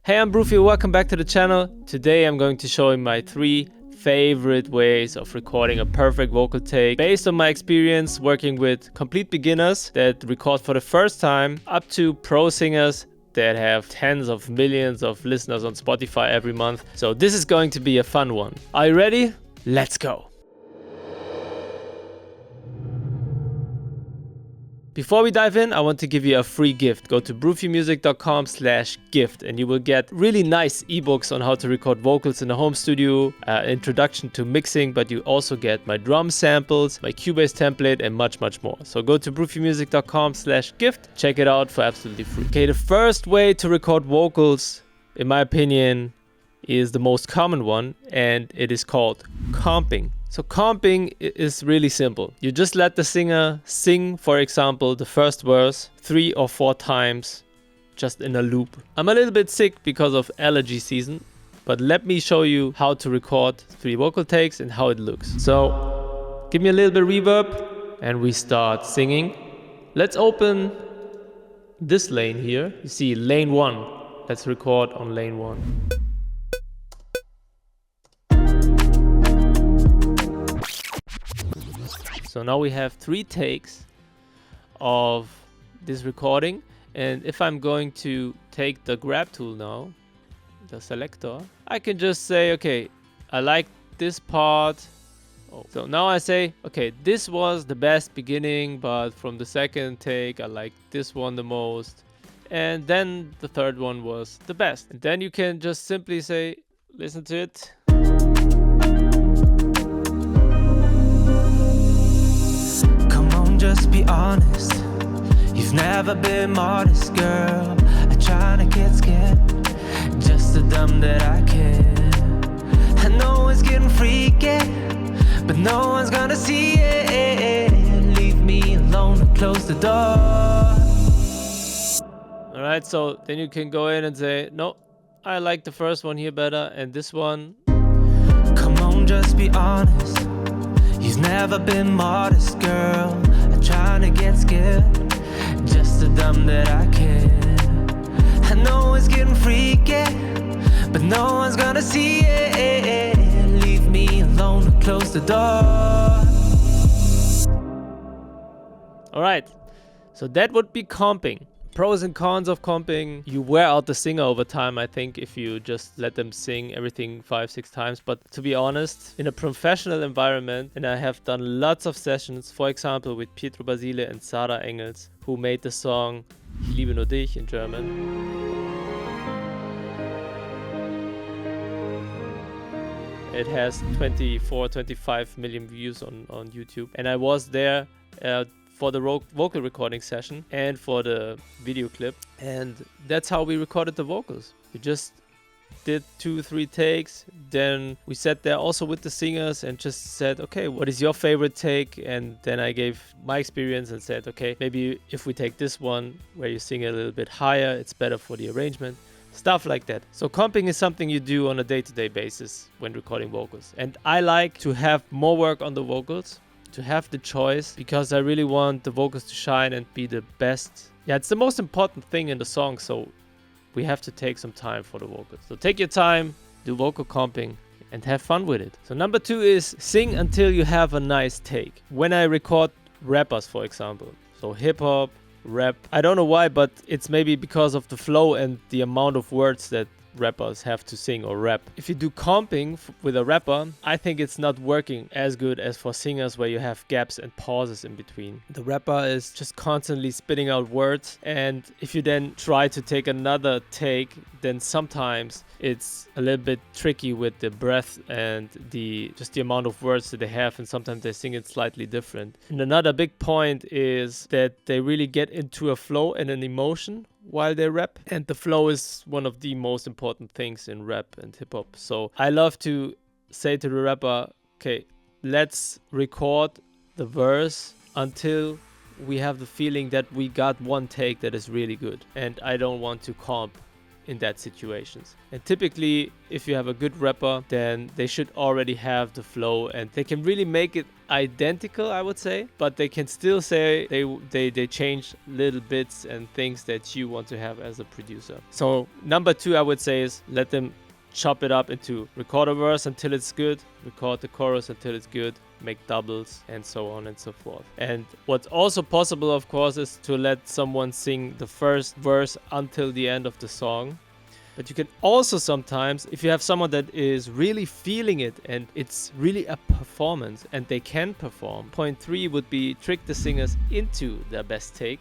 Hey, I'm Brufio, welcome back to the channel. Today I'm going to show you my 3 favorite ways of recording a perfect vocal take based on my experience working with complete beginners that record for the first time up to pro singers that have tens of millions of listeners on Spotify every month. So this is going to be a fun one. Are you ready? Let's go. Before we dive in, I want to give you a free gift. Go to brufiomusic.com/gift and you will get really nice ebooks on how to record vocals in a home studio, introduction to mixing, but you also get my drum samples, my Cubase template, and much more. So go to brufiomusic.com/gift, check it out for absolutely free. Okay, the first way to record vocals, in my opinion, is the most common one, and it is called comping. So comping is really simple. You just let the singer sing, for example, the first verse 3 or 4 times just in a loop. I'm a little bit sick because of allergy season, but let me show you how to record 3 vocal takes and how it looks. So give me a little bit of reverb and we start singing. Let's open this lane here. You see lane 1. Let's record on lane 1. So now we have 3 takes of this recording, and if I'm going to take the grab tool now, the selector, I can just say, okay, I like this part. So now I say, okay, this was the best beginning, but from the second take, I like this one the most. And then the third one was the best. And then you can just simply say, listen to it. Just be honest, you've never been modest, girl. I try to get scared, just the dumb that I can. I know it's getting freaky, but no one's gonna see it. Leave me alone and close the door. Alright, so then you can go in and say, no, I like the first one here better, and this one. Come on, just be honest, you've never been modest, girl. Trying to get scared, just the dumb that I can. I know it's getting freaky, but no one's gonna see it. Leave me alone and close the door. Alright, so that would be comping. Pros and cons of comping: you wear out the singer over time, I think, if you just let them sing everything 5-6 times. But to be honest, in a professional environment, and I have done lots of sessions, for example with Pietro Basile and Sarah Engels, who made the song Ich liebe nur dich in German. It has 24-25 million views on YouTube, and I was there for the vocal recording session and for the video clip, and that's how we recorded the vocals. We just did 2-3 takes, then we sat there also with the singers and just said, okay, what is your favorite take? And then I gave my experience and said, okay, maybe if we take this one where you sing a little bit higher, it's better for the arrangement, stuff like that. So comping is something you do on a day-to-day basis when recording vocals, and I like to have more work on the vocals, to have the choice, because I really want the vocals to shine and be the best. Yeah, it's the most important thing in the song, so we have to take some time for the vocals. So take your time, do vocal comping, and have fun with it. So number 2 is sing until you have a nice take. When I record rappers, for example, so hip-hop, rap, I don't know why, but it's maybe because of the flow and the amount of words that rappers have to sing or rap. If you do comping with a rapper, I think it's not working as good as for singers where you have gaps and pauses in between. The rapper is just constantly spitting out words, and if you then try to take another take, then sometimes it's a little bit tricky with the breath and the amount of words that they have, and sometimes they sing it slightly different. And another big point is that they really get into a flow and an emotion while they rap, and the flow is one of the most important things in rap and hip-hop. So I love to say to the rapper, okay, let's record the verse until we have the feeling that we got one take that is really good, and I don't want to comp in that situations. And typically, if you have a good rapper, then they should already have the flow, and they can really make it identical, I would say, but they can still say they change little bits and things that you want to have as a producer. So number 2, I would say, is let them chop it up into record a verse until it's good, record the chorus until it's good, make doubles, and so on and so forth. And what's also possible, of course, is to let someone sing the first verse until the end of the song. But you can also sometimes, if you have someone that is really feeling it and it's really a performance and they can perform. Point 3 would be trick the singers into their best take.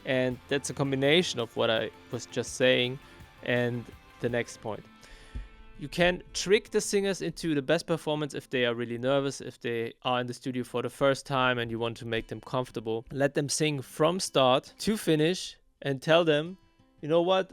And that's a combination of what I was just saying and the next point. You can trick the singers into the best performance if they are really nervous, if they are in the studio for the first time and you want to make them comfortable. Let them sing from start to finish and tell them, you know what,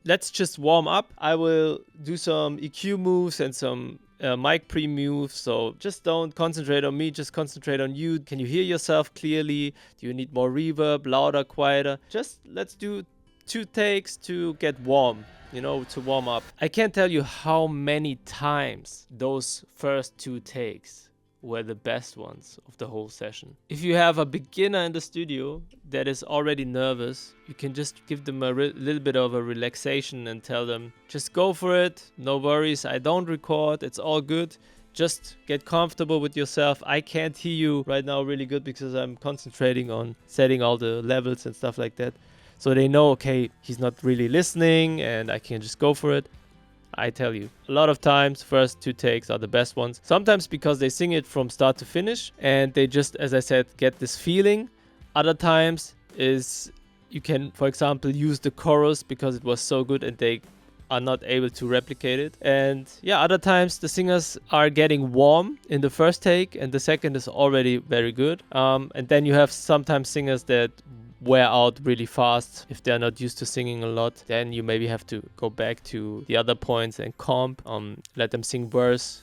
let's just warm up. I will do some EQ moves and some mic pre moves. So just don't concentrate on me, just concentrate on you. Can you hear yourself clearly? Do you need more reverb, louder, quieter? Just let's do 2 takes to get warm. To warm up. I can't tell you how many times those first 2 takes were the best ones of the whole session. If you have a beginner in the studio that is already nervous, you can just give them a little bit of a relaxation and tell them, just go for it, no worries, I don't record, it's all good. Just get comfortable with yourself. I can't hear you right now really good because I'm concentrating on setting all the levels and stuff like that. So they know, okay, he's not really listening and I can just go for it. I tell you, a lot of times, first 2 takes are the best ones. Sometimes because they sing it from start to finish and they just, as I said, get this feeling. Other times is you can, for example, use the chorus because it was so good and they are not able to replicate it. And yeah, other times the singers are getting warm in the first take and the second is already very good. And then you have sometimes singers that wear out really fast. If they're not used to singing a lot, then you maybe have to go back to the other points and comp, let them sing verse,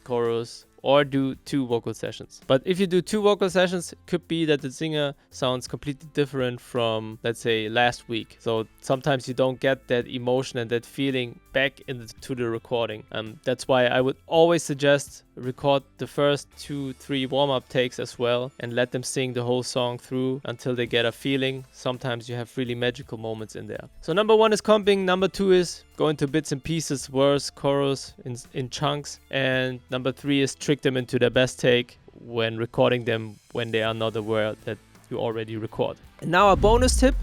chorus, or do 2 vocal sessions. But if you do 2 vocal sessions, it could be that the singer sounds completely different from, let's say, last week. So sometimes you don't get that emotion and that feeling back into the recording. That's why I would always suggest record the first 2-3 warm-up takes as well and let them sing the whole song through until they get a feeling. Sometimes you have really magical moments in there. So number 1 is comping. Number 2 is go into bits and pieces, verse, chorus in chunks. And number 3 is trick them into their best take when recording them when they are not aware that you already record. And now a bonus tip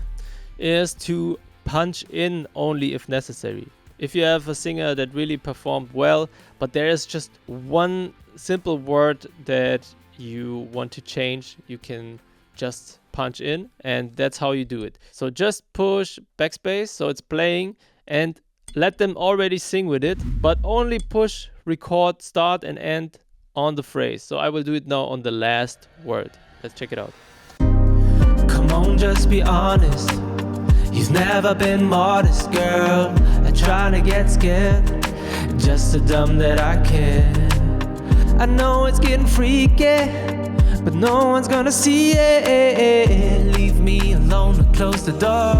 is to punch in only if necessary. If you have a singer that really performed well, but there is just one simple word that you want to change, you can just punch in, and that's how you do it. So just push backspace so it's playing and let them already sing with it, but only push record start and end on the phrase. So I will do it now on the last word. Let's check it out. Come on, just be honest. You've never been modest, girl. I'm trying to get scared, just so dumb that I care. I know it's getting freaky, but no one's gonna see it. Leave me alone and close the door.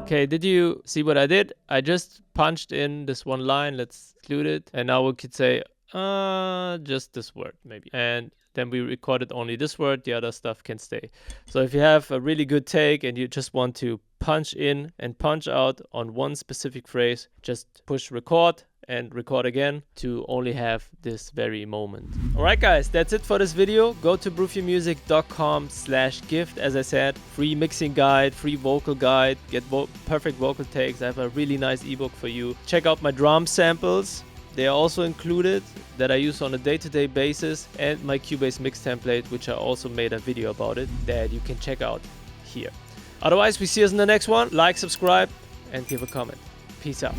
Okay, did you see what I did? I just punched in this one line, let's include it. And now we could say, just this word maybe. And then we recorded only this word, the other stuff can stay. So if you have a really good take and you just want to punch in and punch out on one specific phrase, just push record and record again to only have this very moment. Alright guys, that's it for this video. Go to brufiomusic.com/gift. As I said, free mixing guide, free vocal guide, get perfect vocal takes. I have a really nice ebook for you. Check out my drum samples. They are also included that I use on a day-to-day basis, and my Cubase mix template, which I also made a video about it that you can check out here. Otherwise, we see us in the next one. Like, subscribe, and give a comment. Peace out.